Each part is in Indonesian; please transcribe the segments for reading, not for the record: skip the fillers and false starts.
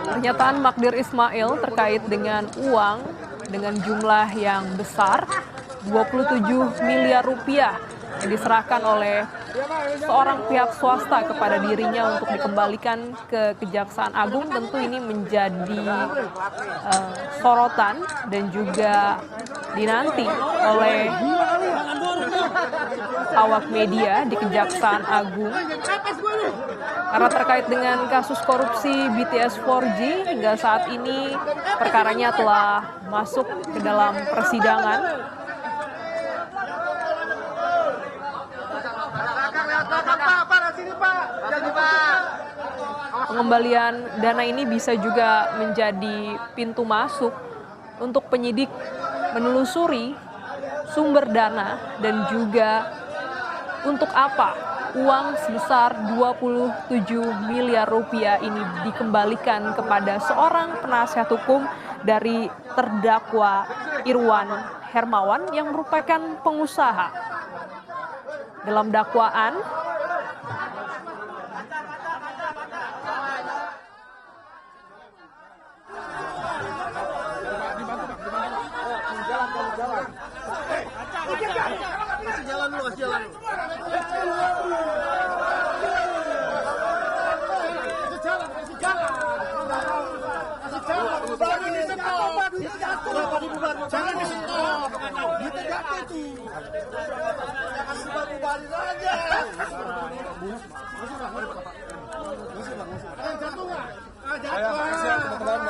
Pernyataan Magdir Ismail terkait dengan uang dengan jumlah yang besar 27 miliar rupiah yang diserahkan oleh seorang pihak swasta kepada dirinya untuk dikembalikan ke Kejaksaan Agung, tentu ini menjadi sorotan dan juga dinanti oleh awak media di Kejaksaan Agung karena terkait dengan kasus korupsi BTS 4G. Hingga saat ini perkaranya telah masuk ke dalam persidangan. Pengembalian dana ini bisa juga menjadi pintu masuk untuk penyidik menelusuri sumber dana dan juga untuk apa uang sebesar 27 miliar rupiah ini dikembalikan kepada seorang penasihat hukum dari terdakwa Irwan Hermawan yang merupakan pengusaha. Dalam dakwaan,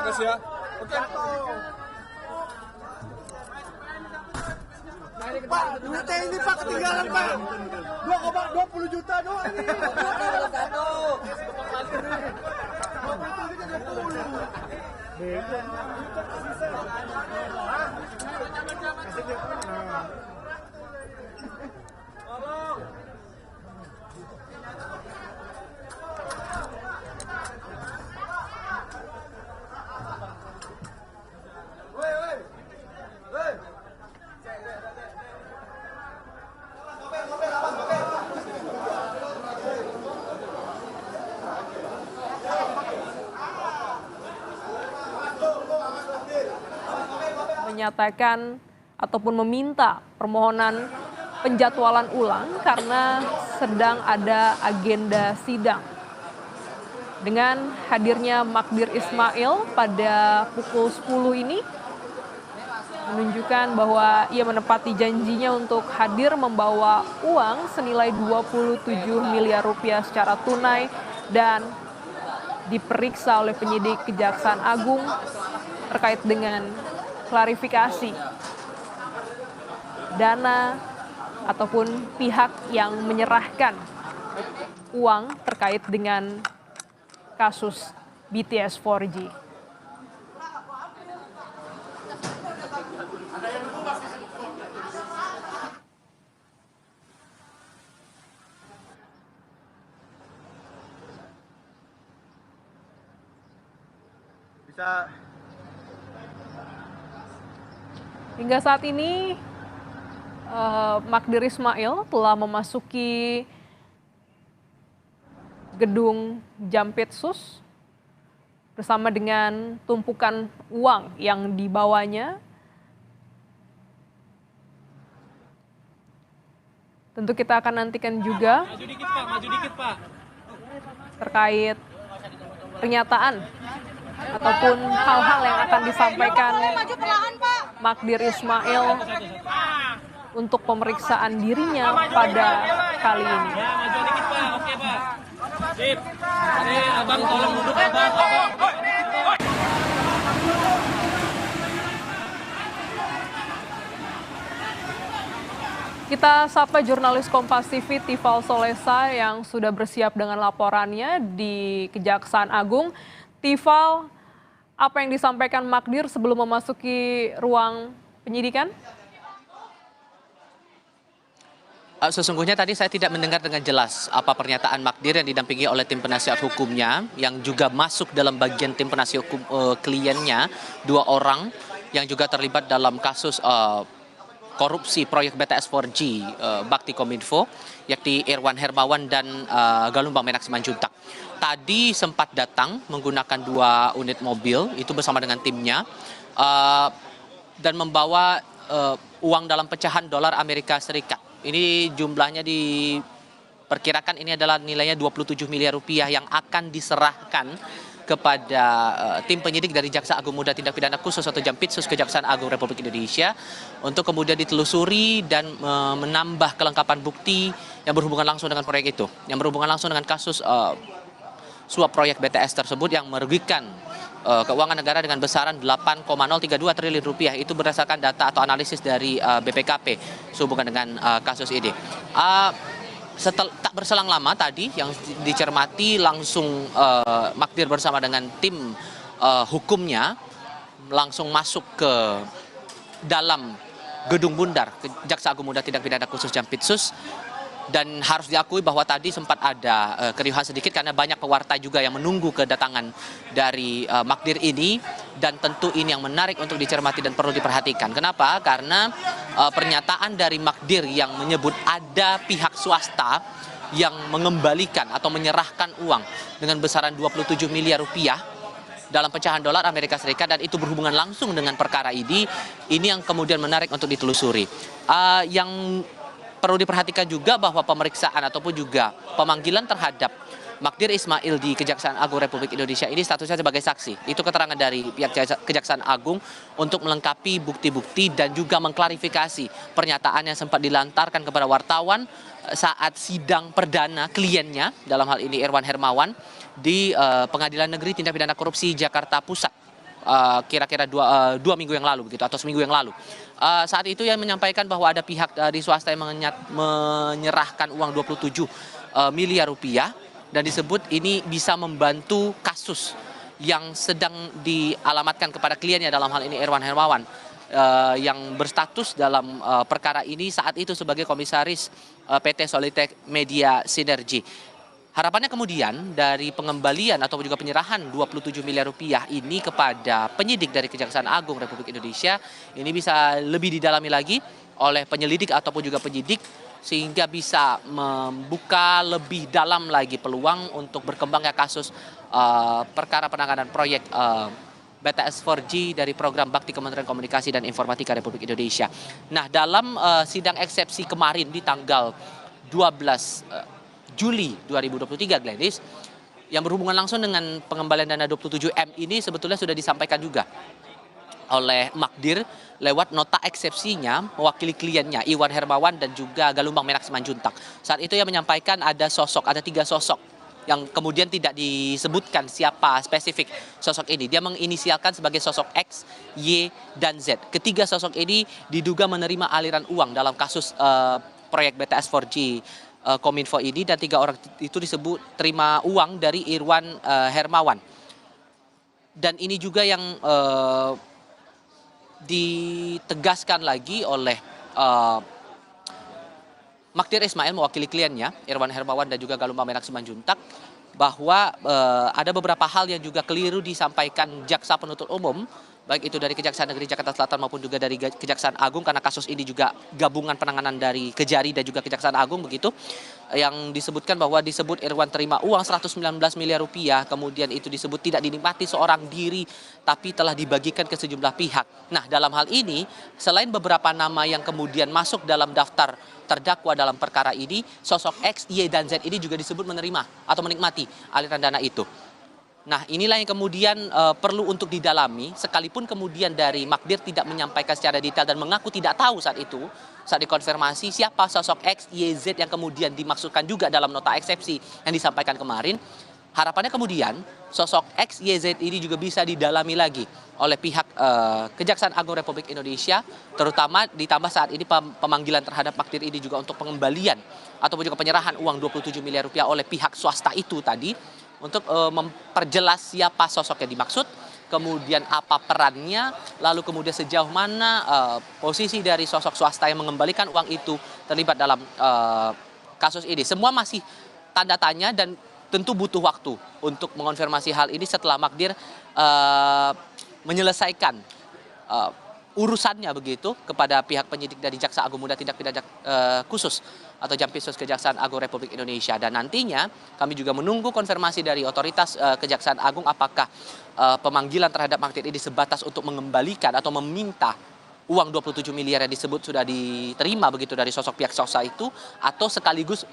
Makasih ya. Pak, duitnya ini Pak ketinggalan Pak. 20 juta doang ini. menyatakan ataupun meminta permohonan penjadwalan ulang karena sedang ada agenda sidang. Dengan hadirnya Magdir Ismail pada pukul 10 ini menunjukkan bahwa ia menepati janjinya untuk hadir membawa uang senilai 27 miliar rupiah secara tunai dan diperiksa oleh penyidik Kejaksaan Agung terkait dengan klarifikasi dana ataupun pihak yang menyerahkan uang terkait dengan kasus BTS 4G. Hingga saat ini Magdir Ismail telah memasuki gedung Jampitsus bersama dengan tumpukan uang yang dibawanya. Tentu kita akan nantikan juga terkait pernyataan ataupun hal-hal yang akan disampaikan Magdir Ismail untuk pemeriksaan dirinya pada kali ini. Abang tolong duduk abang. Kita sapa jurnalis Kompas TV Tifal Solesa yang sudah bersiap dengan laporannya di Kejaksaan Agung. Tifal, apa yang disampaikan Magdir sebelum memasuki ruang penyidikan? Sesungguhnya tadi saya tidak mendengar dengan jelas apa pernyataan Magdir yang didampingi oleh tim penasihat hukumnya yang juga masuk dalam bagian tim penasihat hukum kliennya, 2 orang yang juga terlibat dalam kasus korupsi proyek BTS 4G Bakti Kominfo, yakni Irwan Hermawan dan Galumbang Menak Simanjuntak. Tadi sempat datang menggunakan 2 unit mobil, itu bersama dengan timnya, dan membawa uang dalam pecahan dolar Amerika Serikat. Ini jumlahnya diperkirakan ini adalah nilainya 27 miliar rupiah yang akan diserahkan kepada tim penyidik dari Jaksa Agung Muda Tindak Pidana Khusus atau Jampitsus Kejaksaan Agung Republik Indonesia untuk kemudian ditelusuri dan menambah kelengkapan bukti yang berhubungan langsung dengan proyek itu, yang berhubungan langsung dengan kasus suap proyek BTS tersebut yang merugikan keuangan negara dengan besaran 8,032 triliun rupiah. Itu berdasarkan data atau analisis dari BPKP sehubungan dengan kasus ini. Tak berselang lama tadi yang dicermati langsung Magdir bersama dengan tim hukumnya langsung masuk ke dalam gedung Bundar Jaksa Agung Muda Tindak Pidana Khusus Jampitsus. Dan harus diakui bahwa tadi sempat ada keriuhan sedikit karena banyak pewarta juga yang menunggu kedatangan dari Magdir ini, dan tentu ini yang menarik untuk dicermati dan perlu diperhatikan. Kenapa? Karena pernyataan dari Magdir yang menyebut ada pihak swasta yang mengembalikan atau menyerahkan uang dengan besaran 27 miliar rupiah dalam pecahan dolar Amerika Serikat, dan itu berhubungan langsung dengan perkara ini yang kemudian menarik untuk ditelusuri. Yang perlu diperhatikan juga bahwa pemeriksaan ataupun juga pemanggilan terhadap Magdir Ismail di Kejaksaan Agung Republik Indonesia ini statusnya sebagai saksi. Itu keterangan dari pihak Kejaksaan Agung untuk melengkapi bukti-bukti dan juga mengklarifikasi pernyataan yang sempat dilantarkan kepada wartawan saat sidang perdana kliennya, dalam hal ini Irwan Hermawan, di Pengadilan Negeri Tindak Pidana Korupsi Jakarta Pusat. Kira-kira dua minggu yang lalu begitu, atau seminggu yang lalu. Saat itu yang menyampaikan bahwa ada pihak dari swasta yang menyerahkan uang 27 miliar rupiah, dan disebut ini bisa membantu kasus yang sedang dialamatkan kepada kliennya, dalam hal ini Irwan Hermawan, yang berstatus dalam perkara ini saat itu sebagai komisaris PT Solitek Media Sinergi. Harapannya kemudian dari pengembalian atau juga penyerahan 27 miliar rupiah ini kepada penyidik dari Kejaksaan Agung Republik Indonesia ini bisa lebih didalami lagi oleh penyelidik ataupun juga penyidik, sehingga bisa membuka lebih dalam lagi peluang untuk berkembangnya kasus perkara penanganan proyek BTS 4G dari program Bakti Kementerian Komunikasi dan Informatika Republik Indonesia. Nah, dalam sidang eksepsi kemarin di tanggal 12 Juli 2023, Glenis, yang berhubungan langsung dengan pengembalian dana 27M ini sebetulnya sudah disampaikan juga oleh Magdir lewat nota eksepsinya mewakili kliennya Irwan Hermawan dan juga Galumbang Menak Simanjuntak. Saat itu ia menyampaikan ada 3 sosok yang kemudian tidak disebutkan siapa spesifik sosok ini. Dia menginisialkan sebagai sosok X, Y, dan Z. Ketiga sosok ini diduga menerima aliran uang dalam kasus proyek BTS 4G Kominfo ini, dan 3 orang itu disebut terima uang dari Irwan Hermawan. Dan ini juga yang ditegaskan lagi oleh Magdir Ismail mewakili kliennya Irwan Hermawan dan juga Galumbang Menak Simanjuntak, bahwa ada beberapa hal yang juga keliru disampaikan jaksa penuntut umum, baik itu dari Kejaksaan Negeri Jakarta Selatan maupun juga dari Kejaksaan Agung, karena kasus ini juga gabungan penanganan dari Kejari dan juga Kejaksaan Agung begitu, yang disebutkan bahwa disebut Irwan terima uang 119 miliar rupiah, kemudian itu disebut tidak dinikmati seorang diri tapi telah dibagikan ke sejumlah pihak. Nah, dalam hal ini selain beberapa nama yang kemudian masuk dalam daftar terdakwa dalam perkara ini, sosok X, Y, dan Z ini juga disebut menerima atau menikmati aliran dana itu. Nah, inilah yang kemudian perlu untuk didalami, sekalipun kemudian dari Magdir tidak menyampaikan secara detail dan mengaku tidak tahu saat itu, saat dikonfirmasi siapa sosok X, Y, Z yang kemudian dimaksudkan juga dalam nota eksepsi yang disampaikan kemarin. Harapannya kemudian sosok X, Y, Z ini juga bisa didalami lagi oleh pihak Kejaksaan Agung Republik Indonesia, terutama ditambah saat ini pemanggilan terhadap Magdir ini juga untuk pengembalian ataupun juga penyerahan uang 27 miliar rupiah oleh pihak swasta itu tadi, untuk memperjelas siapa sosok yang dimaksud, kemudian apa perannya, lalu kemudian sejauh mana posisi dari sosok swasta yang mengembalikan uang itu terlibat dalam kasus ini. Semua masih tanda tanya dan tentu butuh waktu untuk mengonfirmasi hal ini setelah Magdir menyelesaikan urusannya begitu kepada pihak penyidik dari Jaksa Agung Muda Tindak Pidana Khusus atau Jampisus Kejaksaan Agung Republik Indonesia. Dan nantinya kami juga menunggu konfirmasi dari otoritas Kejaksaan Agung apakah pemanggilan terhadap Magdir ini sebatas untuk mengembalikan atau meminta uang 27 miliar yang disebut sudah diterima begitu dari sosok pihak swasta itu, atau sekaligus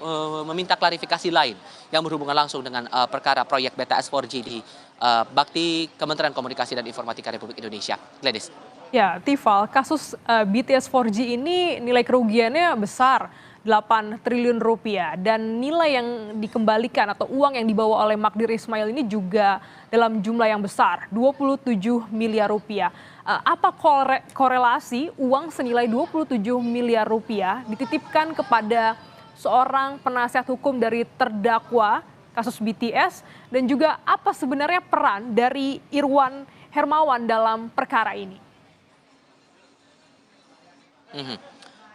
meminta klarifikasi lain yang berhubungan langsung dengan perkara proyek BTS 4G di Bakti Kementerian Komunikasi dan Informatika Republik Indonesia. Gladys. Ya, Tifal, kasus BTS 4G ini nilai kerugiannya besar, 8 triliun rupiah. Dan nilai yang dikembalikan atau uang yang dibawa oleh Magdir Ismail ini juga dalam jumlah yang besar, 27 miliar rupiah. Apa korelasi uang senilai 27 miliar rupiah dititipkan kepada seorang penasihat hukum dari terdakwa kasus BTS, dan juga apa sebenarnya peran dari Irwan Hermawan dalam perkara ini?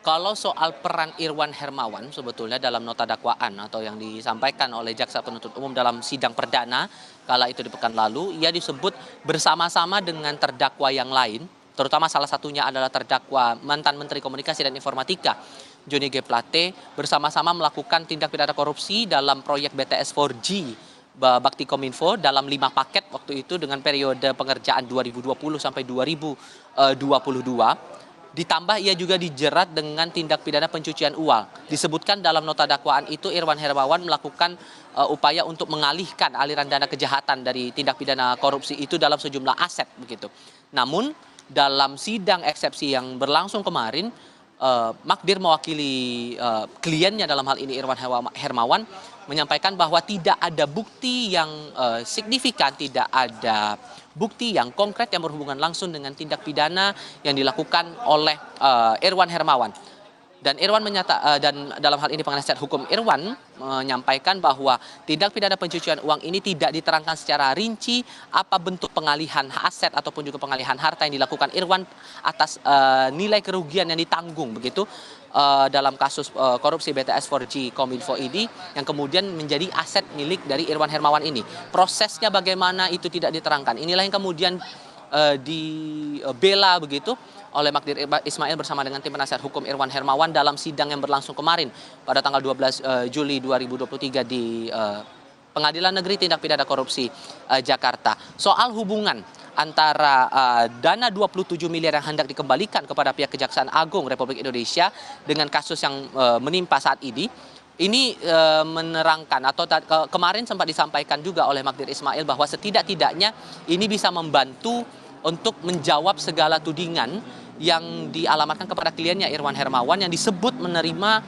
Kalau soal peran Irwan Hermawan sebetulnya dalam nota dakwaan atau yang disampaikan oleh Jaksa Penuntut Umum dalam sidang perdana kala itu di pekan lalu, ia disebut bersama-sama dengan terdakwa yang lain, terutama salah satunya adalah terdakwa mantan Menteri Komunikasi dan Informatika Johnny G. Plate, bersama-sama melakukan tindak pidana korupsi dalam proyek BTS 4G Bakti Kominfo dalam 5 paket waktu itu dengan periode pengerjaan 2020 sampai 2022. Ditambah ia juga dijerat dengan tindak pidana pencucian uang. Disebutkan dalam nota dakwaan itu Irwan Hermawan melakukan upaya untuk mengalihkan aliran dana kejahatan dari tindak pidana korupsi itu dalam sejumlah aset begitu. Namun dalam sidang eksepsi yang berlangsung kemarin, Magdir mewakili kliennya dalam hal ini Irwan Hermawan menyampaikan bahwa tidak ada bukti yang signifikan, tidak ada bukti yang konkret yang berhubungan langsung dengan tindak pidana yang dilakukan oleh Irwan Hermawan. Dan dan dalam hal ini penasihat hukum Irwan menyampaikan bahwa tindak pidana pencucian uang ini tidak diterangkan secara rinci apa bentuk pengalihan aset ataupun juga pengalihan harta yang dilakukan Irwan atas nilai kerugian yang ditanggung begitu dalam kasus korupsi BTS 4G Kominfo ini yang kemudian menjadi aset milik dari Irwan Hermawan ini. Prosesnya bagaimana itu tidak diterangkan. Inilah yang kemudian dibela begitu oleh Magdir Ismail bersama dengan tim penasihat hukum Irwan Hermawan dalam sidang yang berlangsung kemarin pada tanggal 12 Juli 2023 di Pengadilan Negeri Tindak Pidana Korupsi Jakarta. Soal hubungan antara dana 27 miliar yang hendak dikembalikan kepada pihak Kejaksaan Agung Republik Indonesia dengan kasus yang menimpa saat ini menerangkan atau kemarin sempat disampaikan juga oleh Magdir Ismail bahwa setidak-tidaknya ini bisa membantu untuk menjawab segala tudingan yang dialamatkan kepada kliennya Irwan Hermawan yang disebut menerima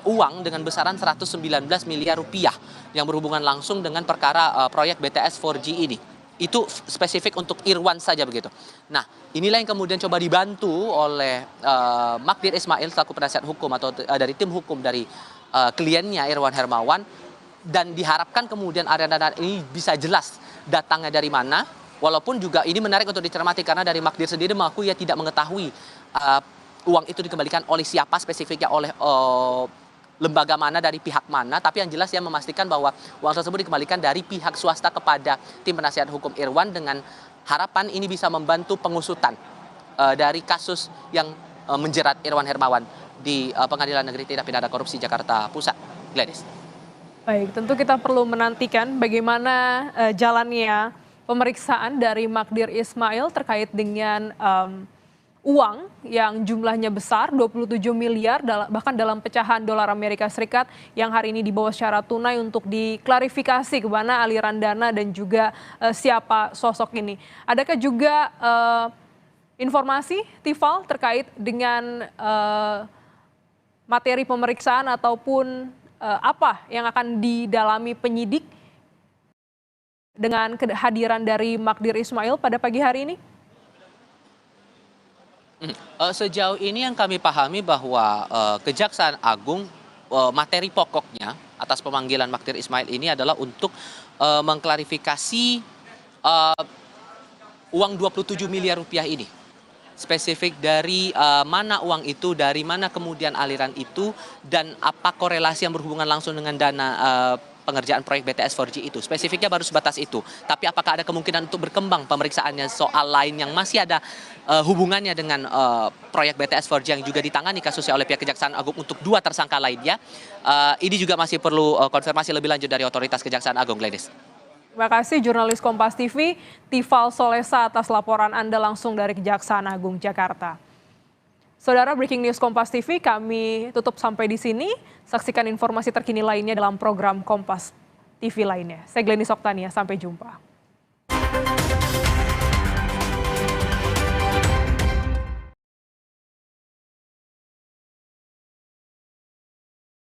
uang dengan besaran 119 miliar rupiah yang berhubungan langsung dengan perkara proyek BTS 4G ini. Itu spesifik untuk Irwan saja begitu. Nah, inilah yang kemudian coba dibantu oleh Magdir Ismail selaku penasihat hukum atau dari tim hukum dari kliennya Irwan Hermawan, dan diharapkan kemudian aliran dana ini bisa jelas datangnya dari mana. Walaupun juga ini menarik untuk dicermati karena dari Magdir sendiri mengaku ia tidak mengetahui uang itu dikembalikan oleh siapa spesifiknya, oleh lembaga mana, dari pihak mana. Tapi yang jelas ia memastikan bahwa uang tersebut dikembalikan dari pihak swasta kepada tim penasihat hukum Irwan dengan harapan ini bisa membantu pengusutan dari kasus yang menjerat Irwan Hermawan di Pengadilan Negeri Tindak Pidana Korupsi Jakarta Pusat. Gladys. Baik, tentu kita perlu menantikan bagaimana jalannya pemeriksaan dari Magdir Ismail terkait dengan uang yang jumlahnya besar 27 miliar bahkan dalam pecahan dolar Amerika Serikat yang hari ini dibawa secara tunai untuk diklarifikasi kemana aliran dana dan juga siapa sosok ini. Adakah juga informasi Tifal terkait dengan materi pemeriksaan ataupun apa yang akan didalami penyidik dengan kehadiran dari Magdir Ismail pada pagi hari ini? Sejauh ini yang kami pahami bahwa Kejaksaan Agung materi pokoknya atas pemanggilan Magdir Ismail ini adalah untuk mengklarifikasi uang 27 miliar rupiah ini. Spesifik dari mana uang itu, dari mana kemudian aliran itu, dan apa korelasi yang berhubungan langsung dengan dana pengerjaan proyek BTS 4G itu. Spesifiknya baru sebatas itu. Tapi apakah ada kemungkinan untuk berkembang pemeriksaannya soal lain yang masih ada hubungannya dengan proyek BTS 4G yang juga ditangani kasusnya oleh pihak Kejaksaan Agung untuk 2 tersangka lainnya. Ini juga masih perlu konfirmasi lebih lanjut dari otoritas Kejaksaan Agung, Gladys. Terima kasih jurnalis Kompas TV, Tifal Solesa atas laporan Anda langsung dari Kejaksaan Agung Jakarta. Saudara, Breaking News Kompas TV kami tutup sampai di sini. Saksikan informasi terkini lainnya dalam program Kompas TV lainnya. Saya Glenys Oktania, sampai jumpa.